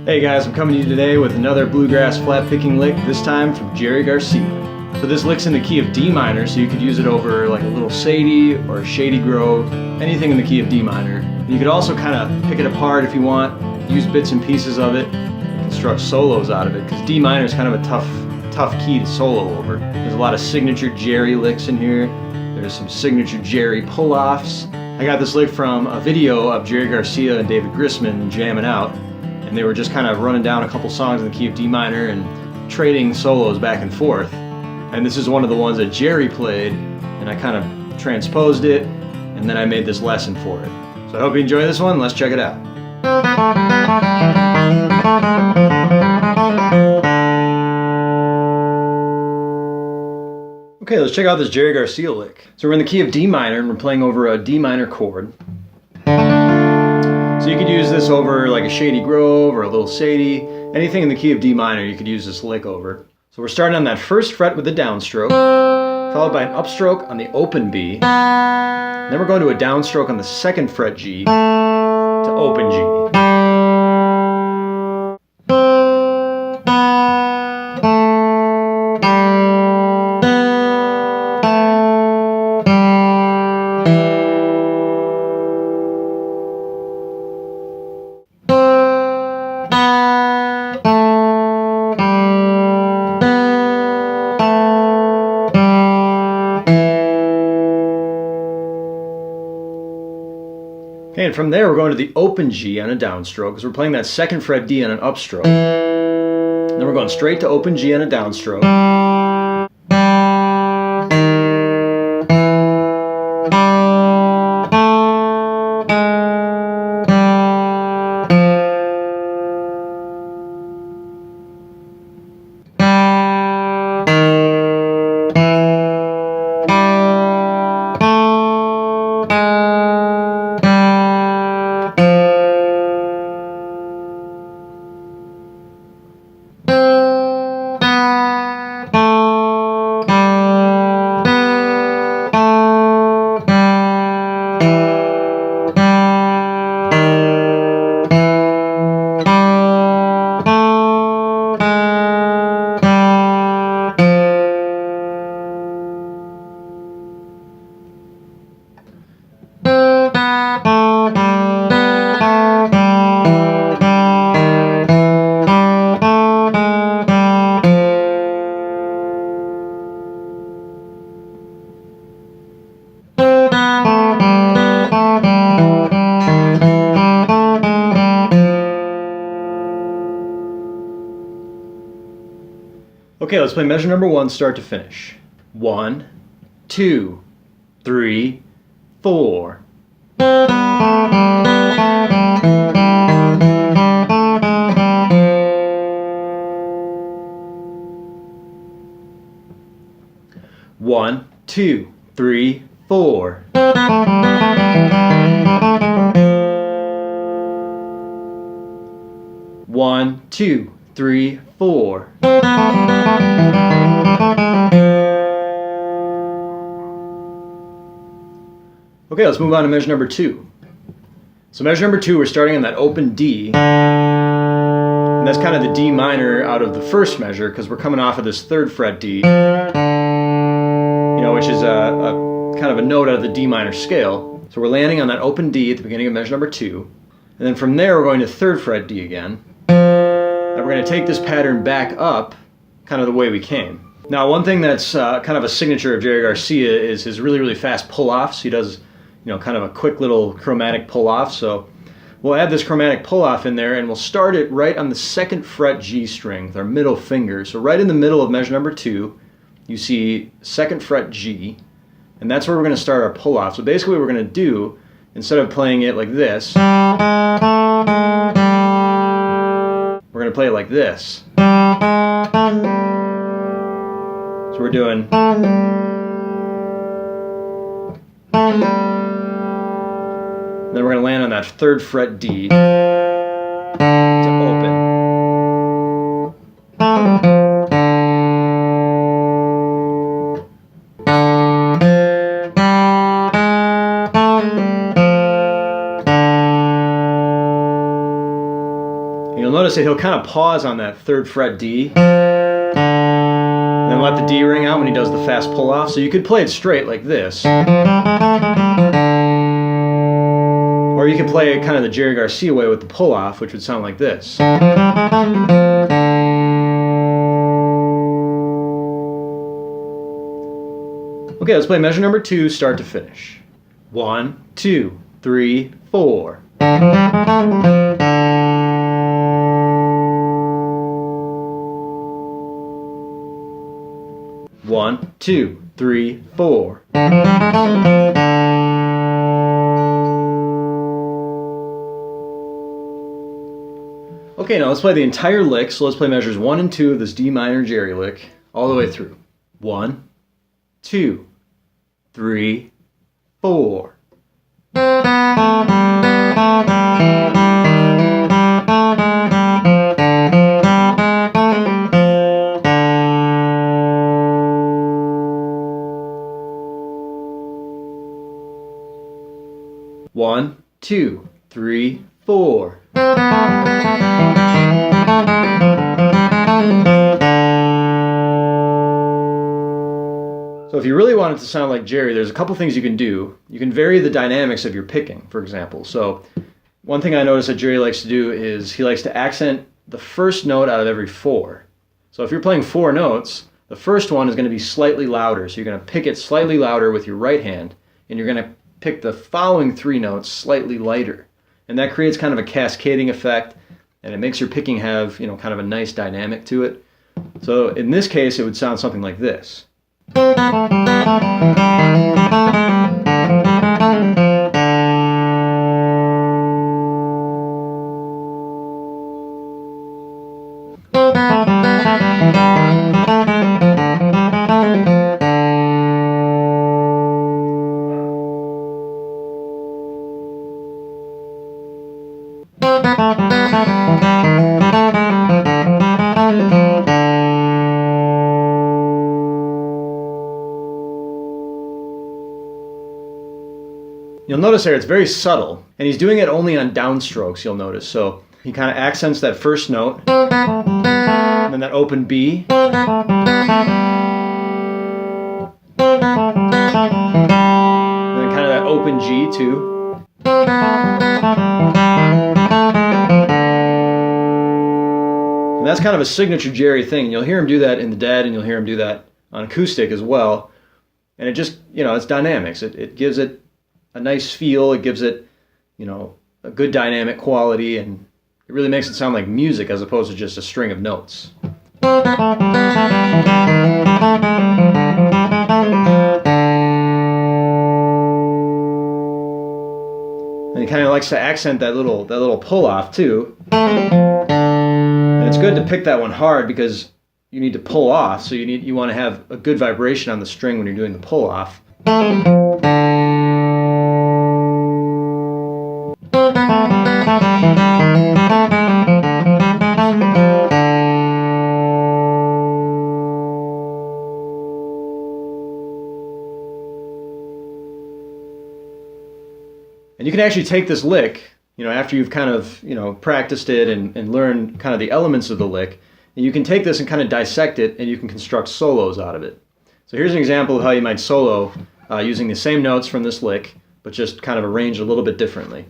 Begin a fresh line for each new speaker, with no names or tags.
Hey guys, I'm coming to you today with another bluegrass flat picking lick, this time from Garcia. So this lick's in the key of D minor, so you could use it over like a little Sadie or a Shady Grove, anything in the key of D minor. And you could also kind of pick it apart if you want, use bits and pieces of it, and construct solos out of it, because D minor is kind of a tough key to solo over. There's a lot of signature Jerry licks in here. There's some signature Jerry pull-offs. I got this lick from a video of Jerry Garcia and David Grisman jamming out. And they were just kind of running down a couple songs in the key of D minor and trading solos back and forth. And this is one of the ones that Jerry played, and I kind of transposed it, and then I made this lesson for it. So I hope you enjoy this one. Let's check it out. Okay, let's check out this Jerry Garcia lick. So we're in the key of D minor, and we're playing over a D minor chord. So you could use this over like a Shady Grove or a little Sadie. Anything in the key of D minor you could use this lick over. So we're starting on that first fret with a downstroke, followed by an upstroke on the open B. Then we're going to a downstroke on the second fret G to open G. Okay, and from there we're going to the open G on a downstroke, because we're playing that second fret D on an upstroke. And then we're going straight to open G on a downstroke. Okay, let's play measure number 1, start to finish. 1, 2, 3, 4. One, two, three, four. One, two, three, four. Okay, let's move on to measure number 2. So measure number 2, we're starting on that open D. And that's kind of the D minor out of the first measure, because we're coming off of this 3rd fret D, which is a kind of a note out of the D minor scale. So we're landing on that open D at the beginning of measure number 2. And then from there we're going to 3rd fret D again. And we're going to take this pattern back up, kind of the way we came. Now, one thing that's kind of a signature of Jerry Garcia is his really, really fast pull-offs. He does, kind of a quick little chromatic pull-off. So we'll add this chromatic pull-off in there, and we'll start it right on the 2nd fret G string with our middle finger. So right in the middle of measure number 2, you see 2nd fret G, and that's where we're going to start our pull-off. So basically what we're going to do, instead of playing it like this, we're going to play it like this. So we're doing. Then we're going to land on that 3rd fret D to open. And you'll notice that he'll kind of pause on that 3rd fret D, and then let the D ring out when he does the fast pull off. So you could play it straight like this, or you could play it kind of the Jerry Garcia way with the pull off, which would sound like this. Okay, let's play measure number 2, start to finish. 1, 2, 3, 4. 1, 2, 3, 4. Okay, now let's play the entire lick. So let's play measures 1 and 2 of this D minor Jerry lick all the way through. 1, 2, 3, 4. 1, 2, 3, 4. So if you really want it to sound like Jerry, there's a couple things you can do. You can vary the dynamics of your picking, for example. So one thing I notice that Jerry likes to do is he likes to accent the first note out of every 4. So if you're playing 4 notes, the first one is going to be slightly louder. So you're going to pick it slightly louder with your right hand, and you're going to pick the following 3 notes slightly lighter. And that creates kind of a cascading effect, and it makes your picking have, kind of a nice dynamic to it. So in this case, it would sound something like this. You'll notice there it's very subtle, and he's doing it only on downstrokes, you'll notice. So he kind of accents that first note, and then that open B, and then kind of that open G too. And that's kind of a signature Jerry thing. You'll hear him do that in the Dead, and you'll hear him do that on acoustic as well. And it just, it's dynamics. It gives it a nice feel, it gives it, a good dynamic quality, and it really makes it sound like music as opposed to just a string of notes. And he kind of likes to accent that little pull off too. And it's good to pick that one hard because you need to pull off, so you want to have a good vibration on the string when you're doing the pull off. And you can actually take this lick, after you've kind of, practiced it and learned kind of the elements of the lick, and you can take this and kind of dissect it, and you can construct solos out of it. So here's an example of how you might solo using the same notes from this lick, but just kind of arranged a little bit differently.